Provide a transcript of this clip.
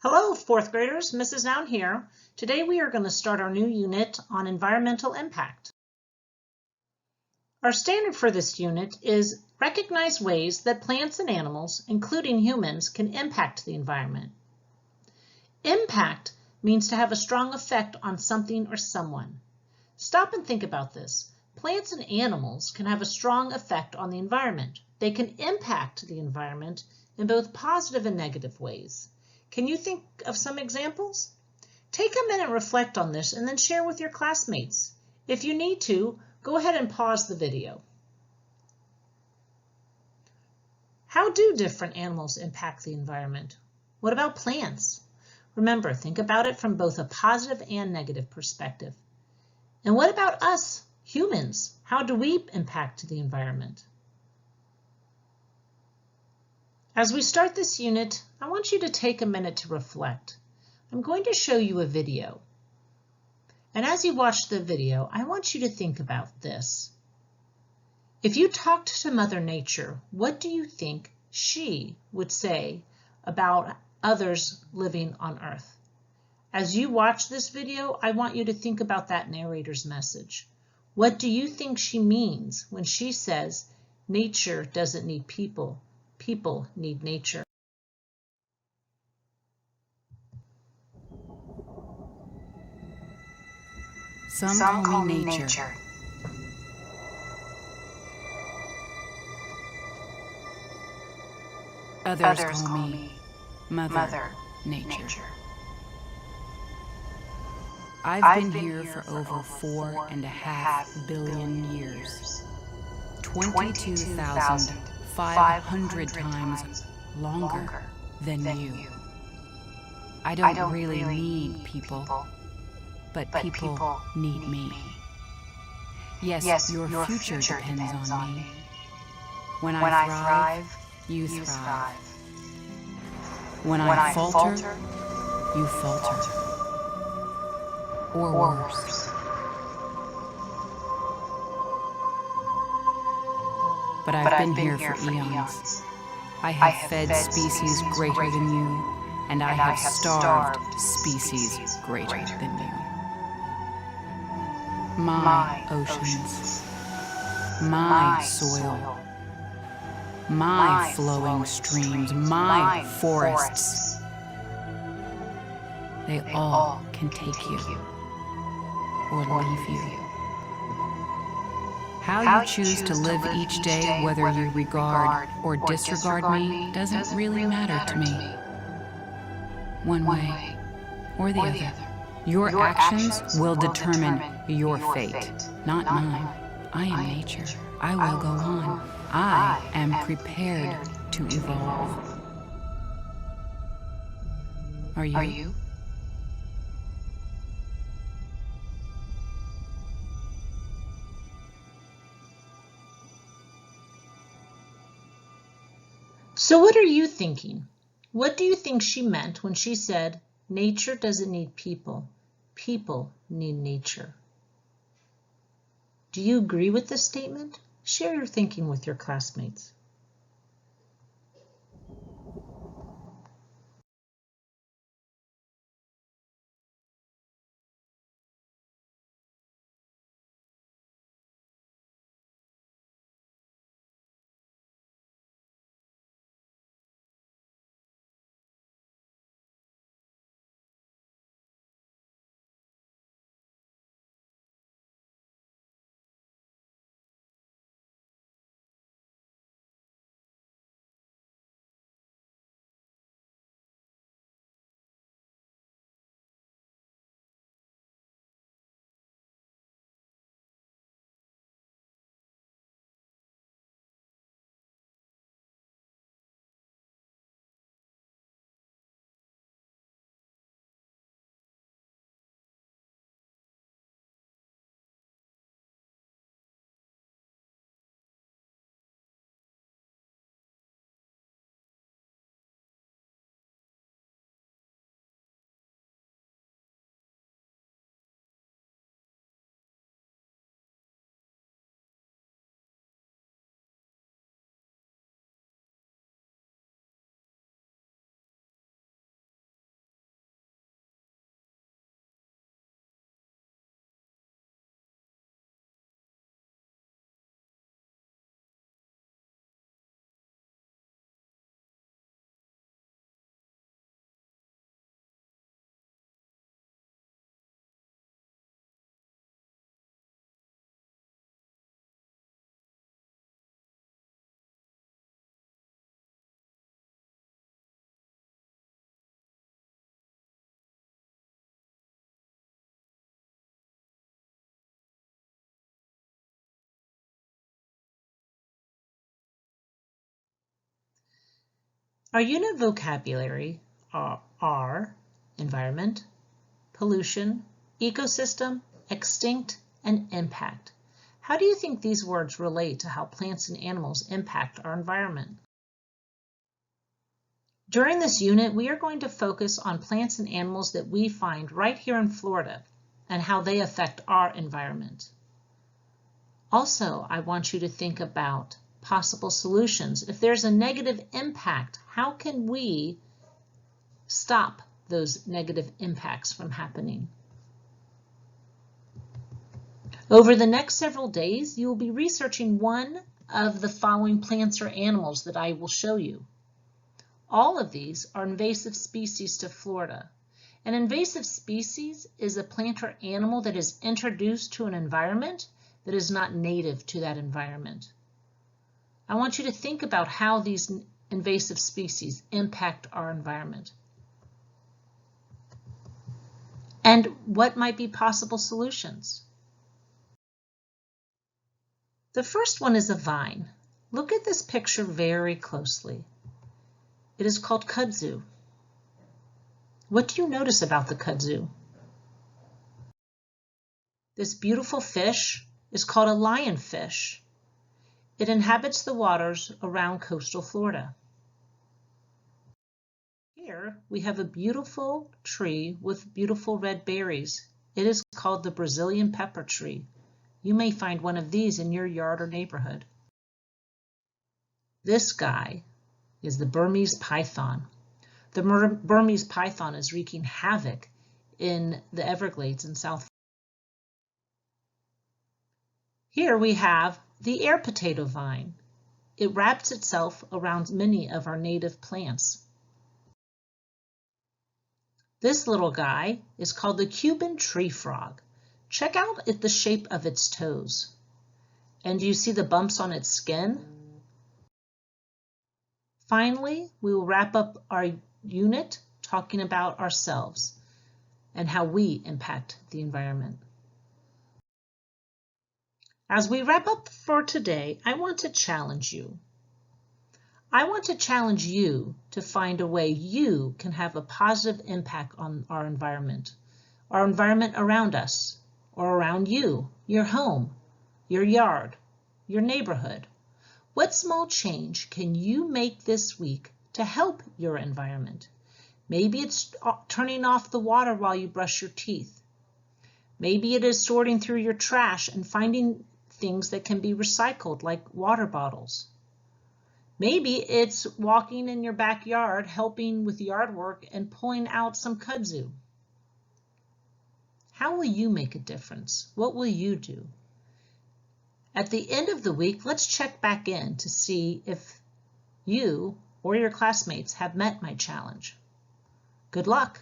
Hello, fourth graders. Mrs. Noun here. Today we are going to start our new unit on environmental impact. Our standard for this unit is recognize ways that plants and animals, including humans, can impact the environment. Impact means to have a strong effect on something or someone. Stop and think about this. Plants and animals can have a strong effect on the environment. They can impact the environment in both positive and negative ways. Can you think of some examples? Take a minute and reflect on this and then share with your classmates. If you need to, go ahead and pause the video. How do different animals impact the environment? What about plants? Remember, think about it from both a positive and negative perspective. And what about us, humans? How do we impact the environment? As we start this unit, I want you to take a minute to reflect. I'm going to show you a video. And as you watch the video, I want you to think about this. If you talked to Mother Nature, what do you think she would say about others living on Earth? As you watch this video, I want you to think about that narrator's message. What do you think she means when she says, nature doesn't need people? People need nature. Some call me nature. Others call me Mother Nature. I've been here for over 4.5 billion years. 22,500 times longer than you. I don't really need people, but people need me. Yes, your future depends on me. When I thrive, you thrive. When I falter, you falter. Or worse. But I've been here for eons. I have fed species greater than you, and I have starved species greater than you. My oceans, my soil, my flowing streams, my forests, they all can take you or leave you. How you choose to live each day, whether you regard or disregard me, doesn't really matter to me. One way or the other. Your actions will determine your fate, not mine. I am nature. I will go on. I am prepared to evolve. Are you? So what are you thinking? What do you think she meant when she said, nature doesn't need people, people need nature? Do you agree with this statement? Share your thinking with your classmates. Our unit vocabulary are environment, pollution, ecosystem, extinct, and impact. How do you think these words relate to how plants and animals impact our environment? During this unit, we are going to focus on plants and animals that we find right here in Florida and how they affect our environment. Also, I want you to think about possible solutions. If there's a negative impact, how can we stop those negative impacts from happening? Over the next several days, you will be researching one of the following plants or animals that I will show you. All of these are invasive species to Florida. An invasive species is a plant or animal that is introduced to an environment that is not native to that environment. I want you to think about how these invasive species impact our environment and what might be possible solutions. The first one is a vine. Look at this picture very closely. It is called kudzu. What do you notice about the kudzu? This beautiful fish is called a lionfish. It inhabits the waters around coastal Florida. Here we have a beautiful tree with beautiful red berries. It is called the Brazilian pepper tree. You may find one of these in your yard or neighborhood. This guy is the Burmese python. The Burmese python is wreaking havoc in the Everglades in South Florida. Here we have the air potato vine. It wraps itself around many of our native plants. This little guy is called the Cuban tree frog. Check out the shape of its toes. And do you see the bumps on its skin? Finally, we will wrap up our unit talking about ourselves and how we impact the environment. As we wrap up for today, I want to challenge you. I want to challenge you to find a way you can have a positive impact on our environment around us, or around you, your home, your yard, your neighborhood. What small change can you make this week to help your environment? Maybe it's turning off the water while you brush your teeth. Maybe it is sorting through your trash and finding things that can be recycled, like water bottles. Maybe it's walking in your backyard, helping with yard work and pulling out some kudzu. How will you make a difference? What will you do? At the end of the week, let's check back in to see if you or your classmates have met my challenge. Good luck.